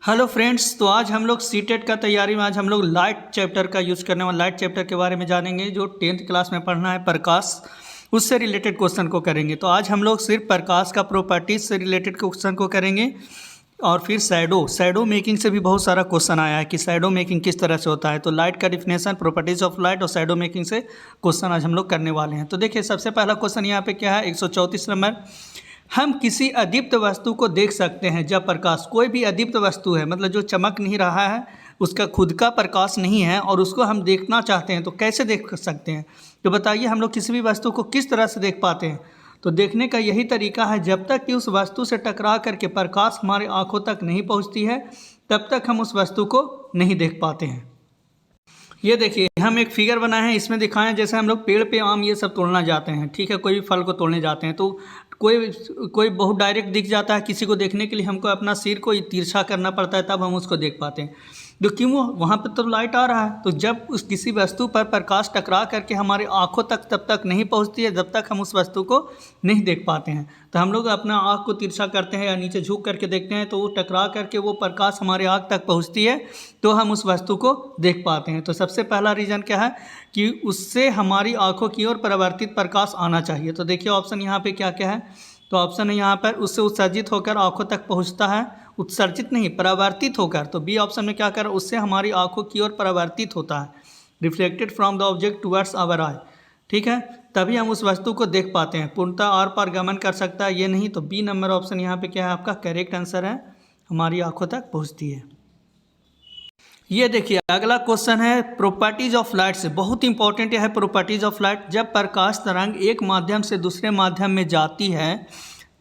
Hello friends, तो आज हम लोग सीटेट का तैयारी में आज हम लोग लाइट चैप्टर का यूज़ करने वाले लाइट चैप्टर के बारे में जानेंगे जो 10th क्लास में पढ़ना है प्रकाश, उससे रिलेटेड क्वेश्चन को करेंगे। तो आज हम लोग सिर्फ प्रकाश का प्रॉपर्टीज से रिलेटेड क्वेश्चन को करेंगे और फिर शैडो मेकिंग से भी बहुत सारा क्वेश्चन आया है कि शैडो मेकिंग किस तरह से होता है। तो लाइट का डिफिनेशन, प्रॉपर्टीज ऑफ लाइट और शैडो मेकिंग से क्वेश्चन आज हम लोग करने वाले हैं। तो देखिए सबसे पहला क्वेश्चन यहाँ पे क्या है, 134 नंबर। हम किसी अदीप्त वस्तु को देख सकते हैं जब प्रकाश, कोई भी अदीप्त वस्तु है मतलब जो चमक नहीं रहा है, उसका खुद का प्रकाश नहीं है और उसको हम देखना चाहते हैं तो कैसे देख सकते हैं। तो बताइए हम लोग किसी भी वस्तु को किस तरह से देख पाते हैं। तो देखने का यही तरीका है, जब तक कि उस वस्तु से टकरा करके प्रकाश हमारे आँखों तक नहीं पहुँचती है तब तक हम उस वस्तु को नहीं देख पाते हैं। ये देखिए हम एक फिगर बनाए हैं, इसमें दिखाएं जैसे हम लोग पेड़ पे आम ये सब तोड़ना जाते हैं, ठीक है, कोई भी फल को तोड़ने जाते हैं तो कोई बहुत डायरेक्ट दिख जाता है, किसी को देखने के लिए हमको अपना सिर को तिरछा करना पड़ता है तब हम उसको देख पाते हैं। तो क्यों, वहाँ पर तो लाइट आ रहा है। तो जब उस किसी वस्तु पर प्रकाश टकरा करके हमारे आँखों तक तब तक नहीं पहुँचती है जब तक हम उस वस्तु को नहीं देख पाते हैं। तो हम लोग अपना आँख को तिरछा करते हैं या नीचे झुक करके देखते हैं तो वो टकरा करके वो प्रकाश हमारे आँख तक पहुँचती है तो हम उस वस्तु को देख पाते हैं। तो सबसे पहला रीज़न क्या है कि उससे हमारी आँखों की ओर परावर्तित प्रकाश आना चाहिए। तो देखिए ऑप्शन यहाँ पे क्या क्या है। तो ऑप्शन है यहाँ पर उससे उत्सर्जित होकर आँखों तक पहुँचता है, उत्सर्जित नहीं परावर्तित होकर। तो बी ऑप्शन में क्या कर, उससे हमारी आँखों की ओर परावर्तित होता है, reflected from the object towards our eye, ठीक है, तभी हम उस वस्तु को देख पाते हैं। पूर्णतः आर पार गमन कर सकता है ये नहीं। तो बी नंबर ऑप्शन यहाँ पे क्या है आपका करेक्ट आंसर है, हमारी आँखों तक पहुँचती है। ये देखिए अगला क्वेश्चन है प्रॉपर्टीज ऑफ लाइट से, बहुत इंपॉर्टेंट है प्रॉपर्टीज ऑफ लाइट। जब प्रकाश तरंग एक माध्यम से दूसरे माध्यम में जाती है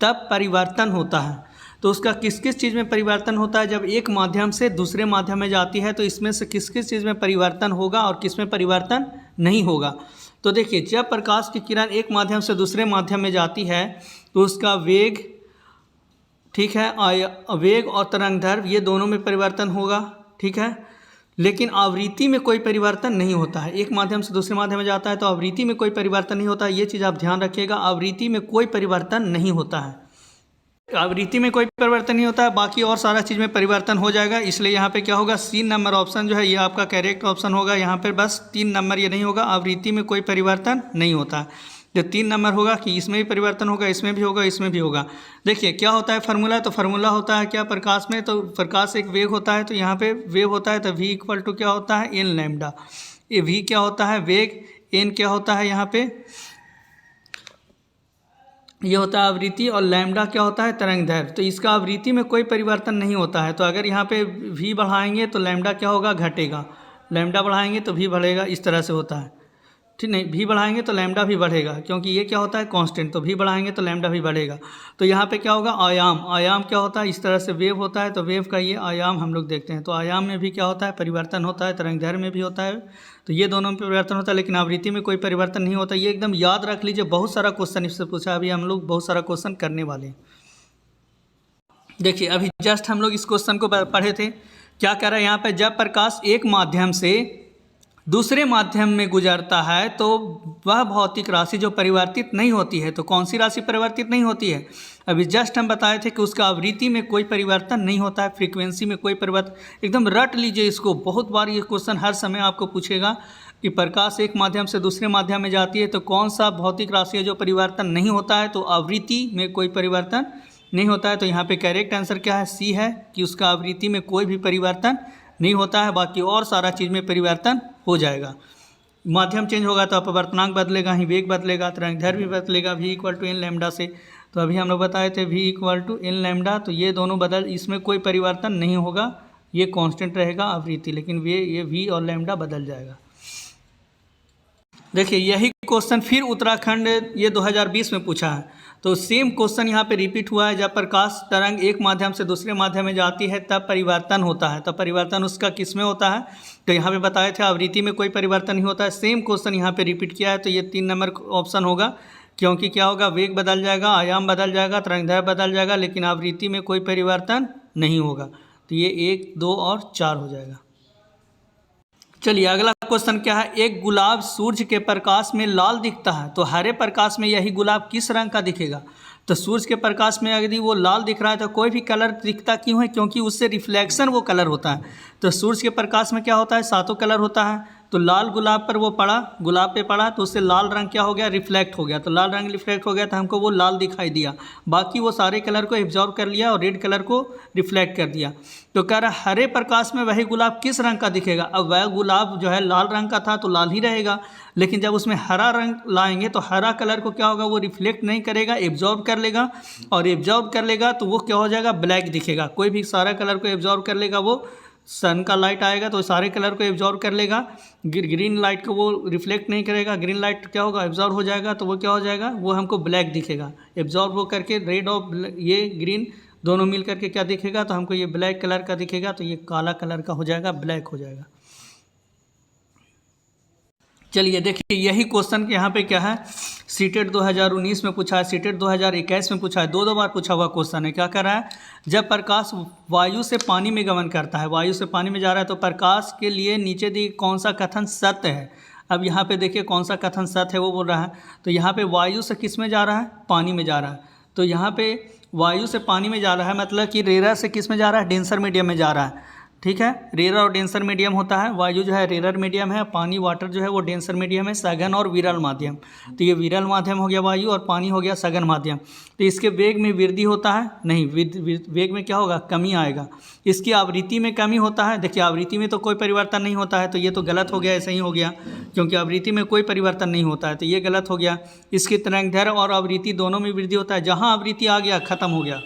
तब परिवर्तन होता है। तो उसका किस किस चीज़ में परिवर्तन होता है। जब एक माध्यम से दूसरे माध्यम में जाती है तो इसमें से किस किस चीज़ में परिवर्तन होगा और किस में परिवर्तन नहीं होगा। तो देखिए जब प्रकाश की किरण एक माध्यम से दूसरे माध्यम में जाती है तो उसका वेग, ठीक है, वेग और तरंग दैर्घ्य ये दोनों में परिवर्तन होगा, ठीक है, लेकिन आवृत्ति में कोई परिवर्तन नहीं होता है। एक माध्यम से दूसरे माध्यम में जाता है तो आवृत्ति में कोई परिवर्तन नहीं होता है, ये चीज़ आप ध्यान रखिएगा, आवृत्ति में कोई परिवर्तन नहीं होता है, आवृत्ति में कोई परिवर्तन नहीं होता है, बाकी और सारा चीज़ में परिवर्तन हो जाएगा। इसलिए यहाँ पे क्या होगा, सी नंबर ऑप्शन जो है ये आपका करेक्ट ऑप्शन होगा। यहाँ पर बस 3 नंबर ये नहीं होगा, आवृत्ति में कोई परिवर्तन नहीं होता है। जो 3 नंबर होगा कि इसमें भी परिवर्तन होगा, इसमें भी होगा, इसमें भी होगा। देखिए क्या होता है फार्मूला, तो फार्मूला होता है क्या प्रकाश में, तो प्रकाश एक वेग होता है, तो यहाँ पे वेग होता है तो v इक्वल टू क्या होता है एन लैम्डा। ये v क्या होता है वेग, एन क्या होता है यहाँ पे ये होता है आवृत्ति और लैम्डा क्या होता है तरंग दैर्घ्य। तो इसका आवृत्ति में कोई परिवर्तन नहीं होता है। तो अगर यहाँ पे v बढ़ाएंगे तो लैम्डा क्या होगा घटेगा, लैम्डा बढ़ाएंगे तो v बढ़ेगा, इस तरह से होता है, ठीक नहीं, भी बढ़ाएंगे तो लैम्डा भी बढ़ेगा क्योंकि ये क्या होता है कांस्टेंट, तो भी बढ़ाएंगे तो लैम्डा भी बढ़ेगा। तो यहाँ पे क्या होगा आयाम, आयाम क्या होता है, इस तरह से वेव होता है तो वेव का ये आयाम हम लोग देखते हैं। तो आयाम में भी क्या होता है परिवर्तन होता है, तरंग दैर्घ्य में भी होता है, तो ये दोनों में परिवर्तन होता है, लेकिन आवृत्ति में कोई परिवर्तन नहीं होता। ये एकदम याद रख लीजिए, बहुत सारा क्वेश्चन इससे पूछा, अभी हम लोग बहुत सारा क्वेश्चन करने वाले हैं। देखिए अभी जस्ट हम लोग इस क्वेश्चन को पढ़े थे, क्या कह रहा है यहाँ पर, जब प्रकाश एक माध्यम से दूसरे माध्यम में गुजरता है तो वह भौतिक राशि जो परिवर्तित नहीं होती है, तो कौन सी राशि परिवर्तित नहीं होती है, अभी जस्ट हम बताए थे कि उसका आवृत्ति में कोई परिवर्तन नहीं होता है, फ्रीक्वेंसी में कोई परिवर्तन। एकदम रट लीजिए इसको, बहुत बार ये क्वेश्चन हर समय आपको पूछेगा कि प्रकाश एक माध्यम से दूसरे माध्यम में जाती है तो कौन सा भौतिक राशि है जो परिवर्तन नहीं होता है, तो आवृत्ति में कोई परिवर्तन नहीं होता है। तो यहाँ पर करेक्ट आंसर क्या है, सी है कि उसका आवृत्ति में कोई भी परिवर्तन नहीं होता है, बाकी और सारा चीज़ में परिवर्तन हो जाएगा। माध्यम चेंज होगा तो अपवर्तनांक बदलेगा, ही वेग बदलेगा, तरंग दैर्घ्य भी बदलेगा, v equal to N lambda से। तो अभी हम लोग बताए थे v equal to N lambda, तो ये दोनों बदल, इसमें कोई परिवर्तन नहीं होगा, ये कांस्टेंट रहेगा आवृत्ति, लेकिन ये v और लैम्डा बदल जाएगा। देखिए यही क्वेश्चन फिर उत्तराखंड ये 2020 में पूछा है, तो सेम क्वेश्चन यहाँ पे रिपीट हुआ है। जब प्रकाश तरंग एक माध्यम से दूसरे माध्यम में जाती है तब परिवर्तन होता है, तब परिवर्तन उसका किस में होता है, तो यहाँ पे बताए थे आवृत्ति में कोई परिवर्तन नहीं होता है। सेम क्वेश्चन यहाँ पे रिपीट किया है, तो ये 3 नंबर ऑप्शन होगा, क्योंकि क्या होगा वेग बदल जाएगा, आयाम बदल जाएगा, तरंग दैर्घ्य बदल जाएगा, लेकिन आवृत्ति में कोई परिवर्तन नहीं होगा। तो ये 1, 2 और 4 हो जाएगा। चलिए अगला क्वेश्चन क्या है, एक गुलाब सूर्य के प्रकाश में लाल दिखता है तो हरे प्रकाश में यही गुलाब किस रंग का दिखेगा। तो सूरज के प्रकाश में यदि वो लाल दिख रहा है तो कोई भी कलर दिखता क्यों है? क्योंकि उससे रिफ्लेक्शन वो कलर होता है। तो सूरज के प्रकाश में क्या होता है? सातों कलर होता है। तो लाल गुलाब पर वो पड़ा, गुलाब पे पड़ा तो उससे लाल रंग क्या हो गया? रिफ्लेक्ट हो गया। तो लाल रंग रिफ्लेक्ट हो गया तो हमको वो लाल दिखाई दिया। बाकी वो सारे कलर को एब्जॉर्व कर लिया और रेड कलर को रिफ्लेक्ट कर दिया। तो कह रहा हरे प्रकाश में वही गुलाब किस रंग का दिखेगा? अब वह गुलाब जो है लाल रंग का था तो लाल ही रहेगा, लेकिन जब उसमें हरा रंग लाएंगे तो हरा कलर को क्या होगा? वो रिफ्लेक्ट नहीं करेगा, एब्जॉर्ब कर लेगा, और एब्जॉर्ब कर लेगा तो वो क्या हो जाएगा? ब्लैक दिखेगा। कोई भी सारा कलर को एब्जॉर्ब कर लेगा, वो सन का लाइट आएगा तो सारे कलर को एब्जॉर्ब कर लेगा। ग्रीन लाइट को वो रिफ्लेक्ट नहीं करेगा, ग्रीन लाइट क्या होगा? एब्जॉर्ब हो जाएगा, तो वो क्या हो जाएगा? वो हमको ब्लैक दिखेगा। एब्जॉर्ब हो करके रेड और ये ग्रीन दोनों मिल करके क्या दिखेगा? तो हमको ये ब्लैक कलर का दिखेगा, तो ये काला कलर का हो जाएगा, ब्लैक हो जाएगा। चलिए देखिए, यही क्वेश्चन यहाँ पे क्या है, सीटेट 2019 में पूछा है, सीटेट 2021 में पूछा है, दो बार पूछा हुआ क्वेश्चन है। क्या कर रहा है? जब प्रकाश वायु से पानी में गमन करता है, वायु से पानी में जा रहा है, तो प्रकाश के लिए नीचे दी कौन सा कथन सत्य है? अब यहाँ पे देखिए कौन सा कथन सत्य है वो बोल रहा है। तो यहाँ पे वायु से किस में जा रहा है? पानी में जा रहा है। तो यहाँ पे वायु से पानी में जा रहा है मतलब कि रेरर से किस में जा रहा है? डेंसर मीडियम में जा रहा है। ठीक है, रेरर और डेंसर मीडियम होता है। वायु जो है रेरर मीडियम है, पानी वाटर जो है वो डेंसर मीडियम है, सघन और विरल माध्यम। तो ये विरल माध्यम हो गया वायु, और पानी हो गया सघन माध्यम। तो इसके वेग में वृद्धि होता है? नहीं, वेग में क्या होगा? कमी आएगा। इसकी आवृत्ति में कमी होता है? देखिए आवृत्ति में तो कोई परिवर्तन नहीं होता है, तो ये तो गलत हो गया, ऐसे ही हो गया, क्योंकि आवृत्ति में कोई परिवर्तन नहीं होता है, तो ये गलत हो गया। इसकी तरंगदैर्घ्य और आवृत्ति दोनों में वृद्धि होता है। जहाँ आवृत्ति आ गया खत्म हो गया,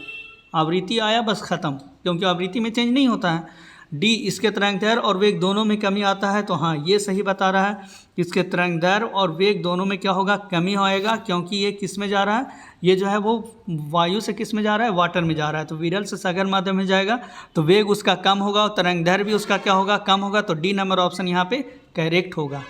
आवृत्ति आया बस खत्म, क्योंकि आवृत्ति में चेंज नहीं होता है। डी, इसके तरंगदैर्घ्य और वेग दोनों में कमी आता है, तो हाँ ये सही बता रहा है। इसके तरंगदैर्घ्य और वेग दोनों में क्या होगा? कमी आएगा, क्योंकि ये किस में जा रहा है? ये जो है वो वायु से किस में जा रहा है? वाटर में जा रहा है। तो विरल से सघन माध्यम में जाएगा, तो वेग उसका कम होगा और तरंगदैर्घ्य भी उसका क्या होगा? कम होगा। तो डी नंबर ऑप्शन यहाँ पे करेक्ट होगा।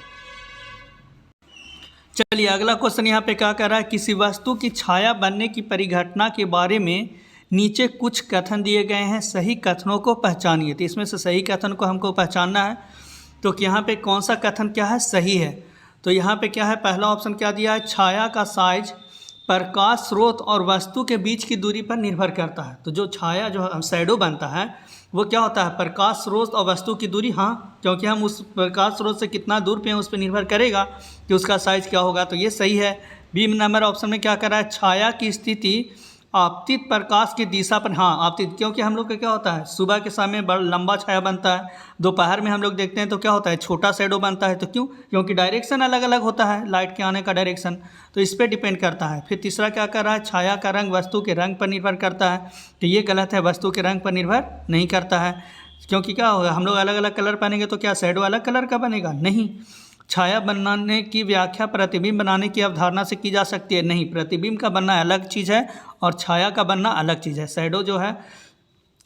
चलिए अगला क्वेश्चन यहाँ पे क्या कर रहा है? किसी वस्तु की छाया बनने की परिघटना के बारे में नीचे कुछ कथन दिए गए हैं, सही कथनों को पहचानिए। तो इसमें से सही कथन को हमको पहचानना है। तो यहाँ पे कौन सा कथन क्या है? सही है। तो यहाँ पे क्या है? पहला ऑप्शन क्या दिया है? छाया का साइज प्रकाश स्रोत और वस्तु के बीच की दूरी पर निर्भर करता है। तो जो छाया जो शैडो बनता है वो क्या होता है? प्रकाश स्रोत और वस्तु की दूरी। हाँ, क्योंकि हम उस प्रकाश स्रोत से कितना दूर पे हैं उस पर निर्भर करेगा कि उसका साइज क्या होगा। तो ये सही है। बी नंबर ऑप्शन में क्या कर रहा है? छाया की स्थिति आपतित प्रकाश की दिशा पर। हाँ आपतित, क्योंकि हम लोग का क्या होता है? सुबह के समय बड़ा लंबा छाया बनता है, दोपहर में हम लोग देखते हैं तो क्या होता है? छोटा शैडो बनता है। तो क्यों? क्योंकि डायरेक्शन अलग अलग होता है, लाइट के आने का डायरेक्शन, तो इस पर डिपेंड करता है। फिर तीसरा क्या कर रहा है? छाया का रंग वस्तु के रंग पर निर्भर करता है। तो ये गलत है, वस्तु के रंग पर निर्भर नहीं करता है, क्योंकि क्या होगा? हम लोग अलग अलग कलर पहनेंगे तो क्या शैडो अलग कलर का बनेगा? नहीं। छाया बनाने की व्याख्या प्रतिबिंब बनाने की अवधारणा से की जा सकती है? नहीं, प्रतिबिंब का बनना अलग चीज़ है और छाया का बनना अलग चीज़ है। शैडो जो है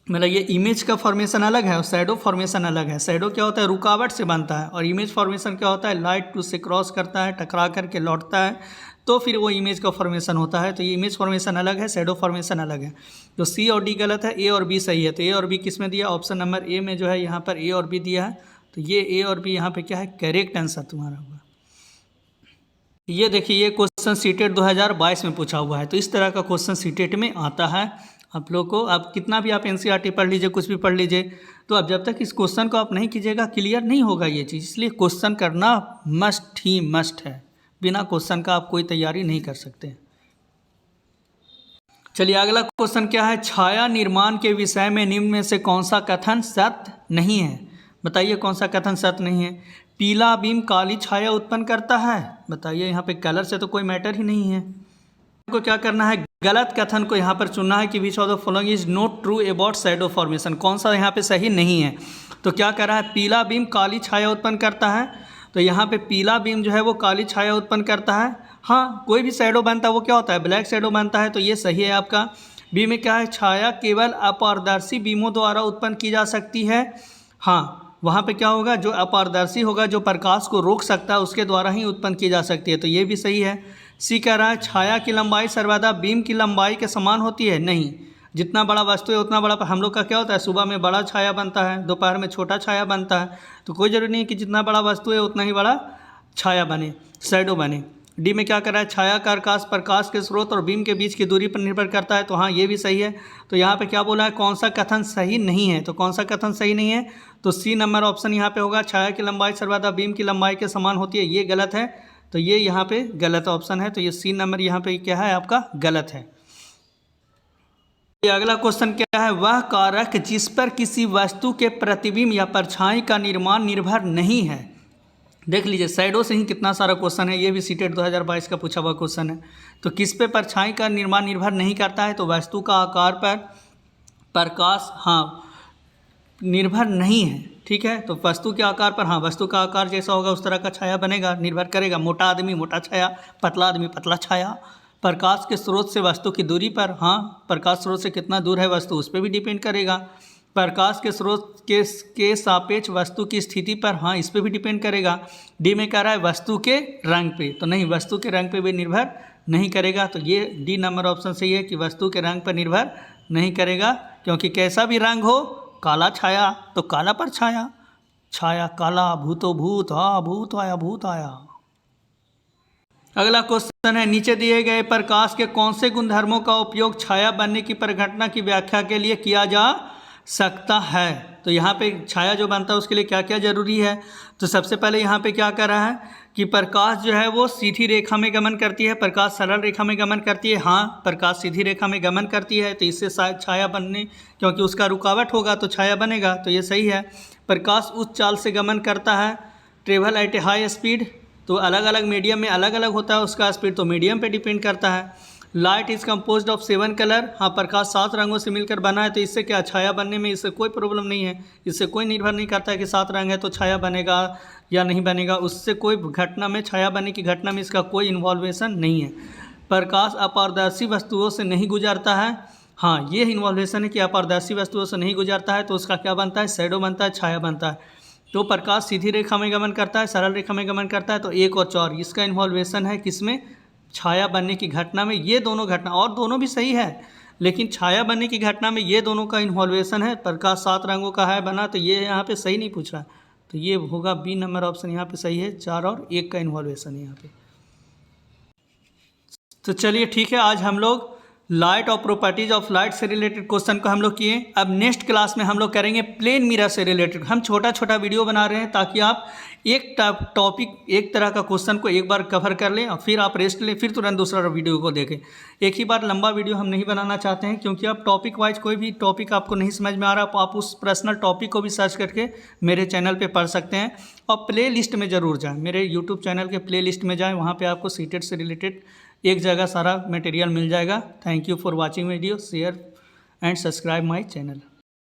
मतलब ये इमेज का फॉर्मेशन अलग है और शैडो फॉर्मेशन अलग है। शैडो क्या होता है? रुकावट से बनता है, और इमेज फॉर्मेशन क्या होता है? लाइट उससे क्रॉस करता है, टकरा करके लौटता है, तो फिर वो इमेज का फॉर्मेशन होता है। तो ये इमेज फॉर्मेशन अलग है, शैडो फॉर्मेशन अलग है। तो सी और डी गलत है, ए और बी सही है। तो ए और बी किस में दिया? ऑप्शन नंबर ए में जो है यहाँ पर ए और बी दिया है। तो ये ए और बी यहाँ पे क्या है? करेक्ट आंसर तुम्हारा होगा। ये देखिए, ये क्वेश्चन सीटेट 2022 में पूछा हुआ है। तो इस तरह का क्वेश्चन सीटेट में आता है आप लोग को। अब कितना भी आप एनसीईआरटी पढ़ लीजिए, कुछ भी पढ़ लीजिए, तो अब जब तक इस क्वेश्चन को आप नहीं कीजिएगा क्लियर नहीं होगा ये चीज़। इसलिए क्वेश्चन करना मस्ट ही मस्ट है, बिना क्वेश्चन का आप कोई तैयारी नहीं कर सकते। चलिए अगला क्वेश्चन क्या है? छाया निर्माण के विषय में निम्न में से कौन सा कथन सत्य नहीं है? बताइए कौन सा कथन सत्य नहीं है? पीला बीम काली छाया उत्पन्न करता है। बताइए, यहाँ पे कलर से तो कोई मैटर ही नहीं है। को क्या करना है? गलत कथन को यहाँ पर चुनना है कि which of the following is not true about shadow formation. कौन सा यहाँ पे सही नहीं है? तो क्या कर रहा है? पीला बीम काली छाया उत्पन्न करता है। तो यहाँ पे पीला बीम जो है वो काली छाया उत्पन्न करता है। हाँ, कोई भी शैडो बनता है वो क्या होता है? ब्लैक शैडो बनता है। तो ये सही है आपका। बी में क्या है? छाया केवल अपारदर्शी बीमों द्वारा उत्पन्न की जा सकती है। हाँ, वहाँ पे क्या होगा? जो अपारदर्शी होगा, जो प्रकाश को रोक सकता है, उसके द्वारा ही उत्पन्न की जा सकती है। तो ये भी सही है। सी कह रहा है छाया की लंबाई सर्वदा बीम की लंबाई के समान होती है। नहीं, जितना बड़ा वस्तु है उतना बड़ा। हम लोग का क्या होता है? सुबह में बड़ा छाया बनता है, दोपहर में छोटा छाया बनता है। तो कोई ज़रूरी नहीं कि जितना बड़ा वस्तु है उतना ही बड़ा छाया बने, शैडो बने। डी में क्या कर रहा है, छाया का आकाश प्रकाश के स्रोत और बीम के बीच की दूरी पर निर्भर करता है, तो हाँ ये भी सही है। तो यहाँ पे क्या बोला है, कौन सा कथन सही नहीं है, तो कौन सा कथन सही नहीं है, तो सी नंबर ऑप्शन यहाँ पे होगा, छाया की लंबाई सर्वदा बीम की लंबाई के समान होती है, ये गलत है। तो ये यहाँ पे गलत ऑप्शन है, तो ये सी नंबर यहाँ पे क्या है आपका गलत है। अगला क्वेश्चन क्या है, वह कारक जिस पर किसी वस्तु के प्रतिबिंब या परछाई का निर्माण निर्भर नहीं है। देख लीजिए शैडो से ही कितना सारा क्वेश्चन है, ये भी सीटेट 2022 का पूछा हुआ क्वेश्चन है। तो किस पे परछाई का निर्माण निर्भर नहीं करता है, तो वस्तु का आकार पर प्रकाश हाँ निर्भर नहीं है, ठीक है। तो वस्तु के आकार पर हाँ, वस्तु का आकार जैसा होगा उस तरह का छाया बनेगा, निर्भर करेगा। मोटा आदमी मोटा छाया, पतला आदमी पतला छाया। प्रकाश के स्रोत से वस्तु की दूरी पर हाँ, प्रकाश स्रोत से कितना दूर है वस्तु उस पर भी डिपेंड करेगा। प्रकाश के स्रोत के सापेक्ष वस्तु की स्थिति पर हाँ, इस पर भी डिपेंड करेगा। डी में कह रहा है वस्तु के रंग पे, तो नहीं, वस्तु के रंग पे भी निर्भर नहीं करेगा। तो ये डी नंबर ऑप्शन सही है कि वस्तु के रंग पर निर्भर नहीं करेगा, क्योंकि कैसा भी रंग हो, काला छाया तो काला पर छाया, छाया काला भूतो भूत, हाँ भूत आया। अगला क्वेश्चन है, नीचे दिए गए प्रकाश के कौन से गुणधर्मों का उपयोग छाया बनने की परिघटना की व्याख्या के लिए किया जा सकता है। तो यहाँ पे छाया जो बनता है उसके लिए क्या क्या जरूरी है। तो सबसे पहले यहाँ पे क्या कर रहा है कि प्रकाश जो है वो सीधी रेखा में गमन करती है, प्रकाश सरल रेखा में गमन करती है। हाँ, प्रकाश सीधी रेखा में गमन करती है, तो इससे शायद छाया बनने, क्योंकि उसका रुकावट होगा तो छाया बनेगा, तो ये सही है। प्रकाश उच्च चाल से गमन करता है, ट्रेवल एट ए हाई स्पीड, तो अलग अलग मीडियम में अलग अलग होता है उसका स्पीड, तो मीडियम पे डिपेंड करता है। Light is composed of 7 colour, हाँ प्रकाश 7 रंगों से मिलकर बना है, तो इससे क्या छाया बनने में इससे कोई प्रॉब्लम नहीं है, इससे कोई निर्भर नहीं करता है कि 7 रंग है तो छाया बनेगा या नहीं बनेगा, उससे कोई घटना में, छाया बनने की घटना में इसका कोई इन्वॉल्वेशन नहीं है। प्रकाश अपारदर्शी वस्तुओं से नहीं गुजरता है, हाँ ये इन्वॉल्वेशन है कि अपारदर्शी वस्तुओं से नहीं गुजरता है, तो उसका क्या बनता है, शैडो बनता है, छाया बनता है। तो प्रकाश सीधी रेखा में गमन करता है, सरल रेखा में गमन करता है, तो 1 और 4 इसका इन्वॉल्वेशन है किसमें, छाया बनने की घटना में। ये दोनों घटना, और दोनों भी सही है, लेकिन छाया बनने की घटना में ये दोनों का इन्वॉल्वेशन है। प्रकाश 7 रंगों का है बना, तो ये यहाँ पे सही नहीं पूछ रहा, तो ये होगा बी नंबर ऑप्शन यहाँ पे सही है, 4 और 1 का इन्वॉल्वेशन है यहाँ पे। तो चलिए ठीक है, आज हम लोग लाइट और प्रॉपर्टीज ऑफ लाइट से रिलेटेड क्वेश्चन को हम लोग किए। अब नेक्स्ट क्लास में हम लोग करेंगे प्लेन मिरर से रिलेटेड। हम छोटा छोटा वीडियो बना रहे हैं ताकि आप एक टॉपिक, एक तरह का क्वेश्चन को एक बार कवर कर लें और फिर आप रेस्ट लें, फिर तुरंत दूसरा वीडियो को देखें। एक ही बार लंबा वीडियो हम नहीं बनाना चाहते हैं, क्योंकि आप टॉपिक वाइज कोई भी टॉपिक आपको नहीं समझ में आ रहा, तो आप उस पर्सनल टॉपिक को भी सर्च करके मेरे चैनल पर पढ़ सकते हैं। और प्ले लिस्ट में ज़रूर जाएँ, मेरे यूट्यूब चैनल के प्ले लिस्ट में जाएँ, वहाँ पर आपको सीटेट से रिलेटेड एक जगह सारा मटेरियल मिल जाएगा। Thank you for watching video, share and subscribe my channel.